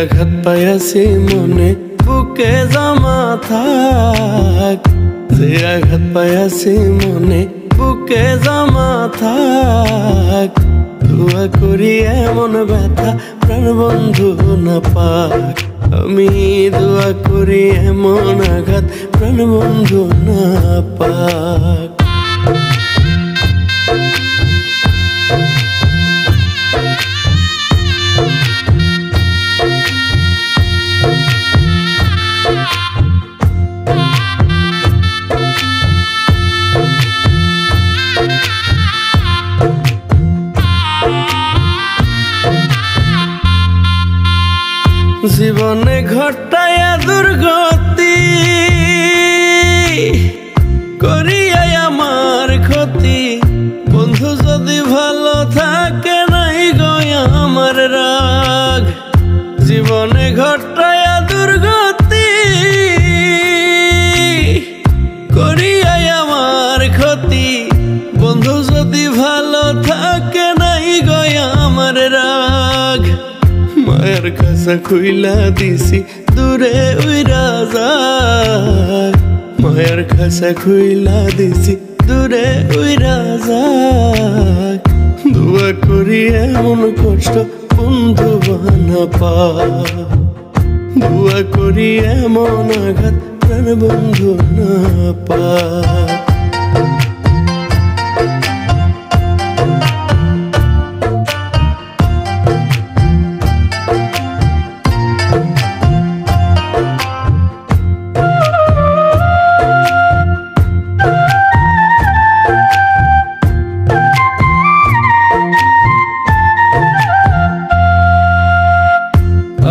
আঘাত পাইয়াছি মনে বুকে জমা থাক, যে আঘাত পাইয়াছি মনে বুকে জমা থাক। দোয়া করি এমন ব্যথা প্রাণ বন্ধু না পাক, আমি দোয়া করি এমন আঘাত প্রাণ বন্ধু না পাক। জীবনে ঘটায়া দুর্গতি করিয়াই আমার ক্ষতি, বন্ধু যদি ভালো থাকে নাই গয়া আমার রাগ। জীবনে ঘটায়া দুর্গতি করিয়াই আমার ক্ষতি, বন্ধু যদি ভালো থাকে নাই গয়া আমার রাগ। মায়ের কাছে খুইলা দিছি দূরে উইরা যাক, মায়ের কাছে খুইলা দিছি দূরে উইরা যাক। দোয়া করি এমন কষ্ট বন্ধু না পাক, দোয়া করি এমন আঘাত প্রাণ বন্ধু না পাক।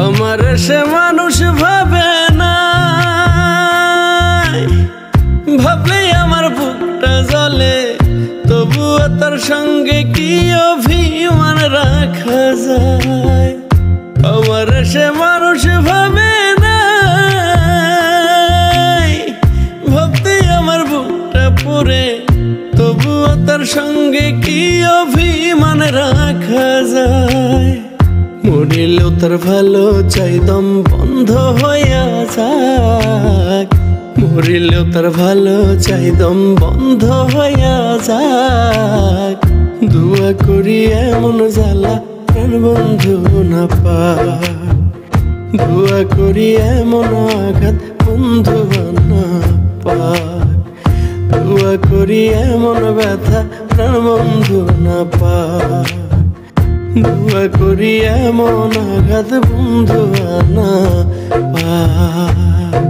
আমার সে মানুষ ভাবে না, ভাবলে আমার বুকটা জ্বলে, তবুও তার সঙ্গে কি অভিমান রাখা যায়। আমার সে মানুষ ভাবে না, ভাবতে আমার বুকটা পুরে, তবুও তার সঙ্গে কি অভিমান রাখা যায়। মরিলেও তার ভালো চাই দম বন্ধ হইয়া যাক, মরিলেও তার ভালো চাই দম বন্ধ হইয়া যাক। দোয়া করি এমন জ্বালা প্রাণ বন্ধু না পাক, দোয়া করি এমন আঘাত বন্ধু না পাক। দোয়া করি এমন ব্যথা প্রাণ বন্ধু না পাক, দোয়া করি এমন আঘাত বন্ধু না পাক।